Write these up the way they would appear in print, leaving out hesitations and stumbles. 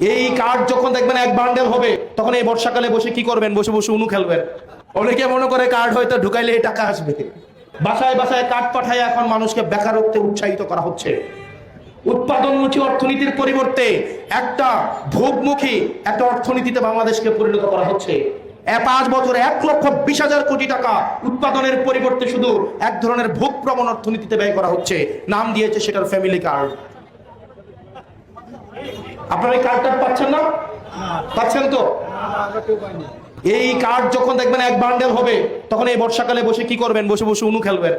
এই কার্ড যখন দেখবেন এক বান্ডেল হবে, তখন এই বর্ষাকালে বসে কি করবেন? বসে বসে উনু খেলবেন। অনেকে মনে করে কার্ড হয়তো ঢুকাইলে টাকা আসবে। বাসায় বাসায় কার্ড পাঠায় এখন মানুষকে বেকারত্বে উৎসাহিত করা হচ্ছে। উৎপাদনমুখী অর্থনীতির পরিবর্তে একটা ভোগমুখী একটা অর্থনীতিতে বাংলাদেশকে পরিণত করা হচ্ছে। 5 বছরে 1,20,000 কোটি টাকা উৎপাদনের পরিবর্তে শুধু এক ধরনের ভোগ প্রবণ অর্থনীতিতে ব্যয় করা হচ্ছে। নাম দিয়েছে সেটার ফ্যামিলি কার্ড। আপনারা এই কার্ডটা পাচ্ছেন না? পাচ্ছেন তো? এই কার্ড যখন দেখবেন এক বান্ডেল হবে, তখন এই বর্ষাকালে বসে কি করবেন? বসে বসে উনু খেলবেন।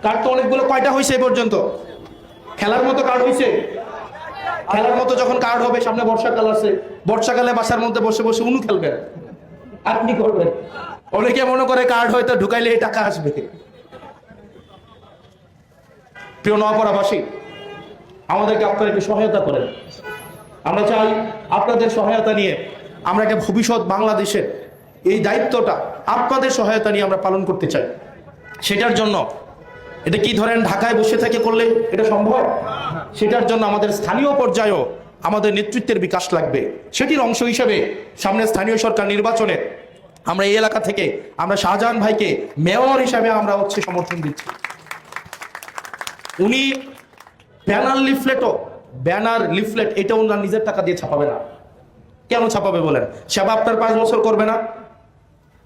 কার্ড তো অনেকগুলো, কয়টা হয়েছে এই পর্যন্ত? খেলার মতো কার্ড হয়েছে। খেলার মতো যখন কার্ড হবে, সামনে বর্ষাকাল আছে, বর্ষাকালে বাসার মধ্যে বসে বসে উনু খেলবেন। আপনি করবেন। অনেকে মনে করে কার্ড হয়তো ঢুকাইলে টাকা আসবে। প্রিয় নওয়াপাড়াবাসী, আমাদেরকে আপনারা একটু সহায়তা করেন। আমরা চাই আপনাদের সহায়তা নিয়ে আমরা একটা ভবিষ্যৎ বাংলাদেশের এই দায়িত্বটা আপনাদের সহায়তা নিয়ে আমরা পালন করতে চাই। সেটার জন্য এটা কি ধরেন ঢাকায় বসে থেকে করলে এটা সম্ভব? সেটার জন্য আমাদের স্থানীয় পর্যায়েও আমাদের নেতৃত্বের বিকাশ লাগবে। সেটির অংশ হিসেবে সামনে স্থানীয় সরকার নির্বাচনে আমরা এই এলাকা থেকে আমরা শাহজাহান ভাইকে মেয়র হিসাবে আমরা সমর্থন দিচ্ছি। উনি ব্যানার লিফলেট এটা ওনার নিজের টাকা দিয়ে ছাপাবে না। কেন ছাপাবে বলেন? সেবা আপনার 5 বছর করবে না?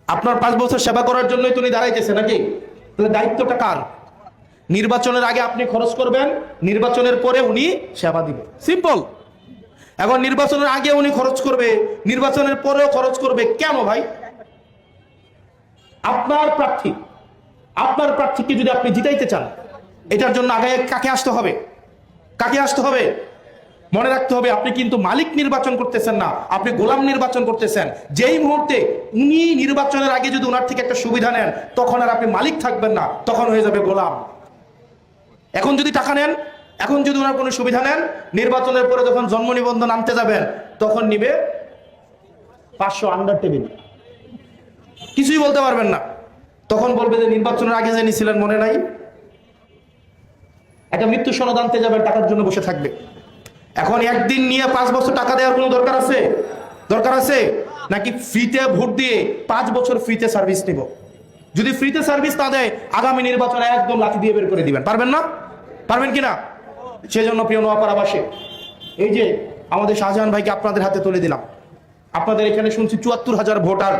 আপনার 5 বছর সেবা করার জন্যই তো উনি দাঁড়াইতেছে নাকি? তাহলে দায়িত্বটা কার? নির্বাচনের আগে আপনি খরচ করবেন, নির্বাচনের পরে উনি সেবা দিবে। সিম্পল। এখন নির্বাচনের আগে উনি খরচ করবে, নির্বাচনের পরেও খরচ করবে। কেন ভাই? আপনার প্রার্থীকে যদি আপনি জিতাইতে চান, এটার জন্য আগে কাকে আসতে হবে? কাকে আসতে হবে? মনে রাখতে হবে, আপনি কিন্তু মালিক নির্বাচন করতেছেন না, আপনি গোলাম নির্বাচন করতেছেন। যেই মুহূর্তে উনি নির্বাচনের আগে যদি ওনার থেকে একটা সুবিধা নেন, তখন আর আপনি মালিক থাকবেন না, তখন হয়ে যাবে গোলাম। এখন যদি টাকা নেন, এখন যদি ওনার কোনো সুবিধা নেন, নির্বাচনের পরে যখন জন্ম নিবন্ধন আনতে যাবেন, তখন নিবে 500 আন্ডার টেবিল, কিছুই বলতে পারবেন না। তখন বলবে যে নির্বাচনের আগে যে নিছিলেন মনে নাই। একটা মৃত্যু সনদ আনতে যাবেন, টাকার জন্য বসে থাকবে। এখন একদিন নিয়ে 5 বছর টাকা দেওয়ার কোনো দরকার আছে? নাকি ফ্রিতে ভোট দিয়ে 5 বছর ফ্রিতে সার্ভিস নিব? যদি ফ্রিতে সার্ভিস না দেয়, আগামী নির্বাচনে একদম লাঠি দিয়ে বের করে দিবেন। পারবেন না? পারবেন কিনা? সেজন্য প্রিয় নওয়াপাড়াবাসী, এই যে আমাদের শাহজাহান ভাইকে আপনাদের হাতে তুলে দিলাম। আপনাদের এখানে শুনছি 74,000 ভোটার।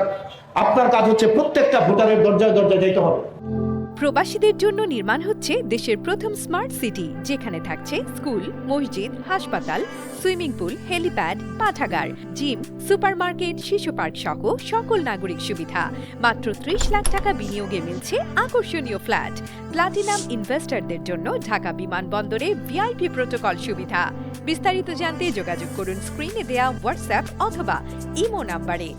আপনার কাজ হচ্ছে প্রত্যেকটা ভোটারের দরজায় দরজায় যেতে হবে। প্রবাসীদের জন্য নির্মাণ হচ্ছে দেশের প্রথম স্মার্ট সিটি, যেখানে থাকছে স্কুল, মসজিদ, হাসপাতাল, সুইমিং পুল, হেলিপ্যাড, পাঠাগার, জিম, সুপারমার্কেট, শিশু পার্ক সহ সকল নাগরিক সুবিধা। মাত্র 30 লাখ টাকা বিনিয়োগে মিলছে আকর্ষণীয় ফ্ল্যাট। প্লাটিনাম ইনভেস্টরদের জন্য ঢাকা বিমানবন্দরে ভিআইপি প্রোটোকল সুবিধা। বিস্তারিত জানতে যোগাযোগ করুন স্ক্রিনে দেয়া হোয়াটসঅ্যাপ অথবা ইমো নাম্বারে।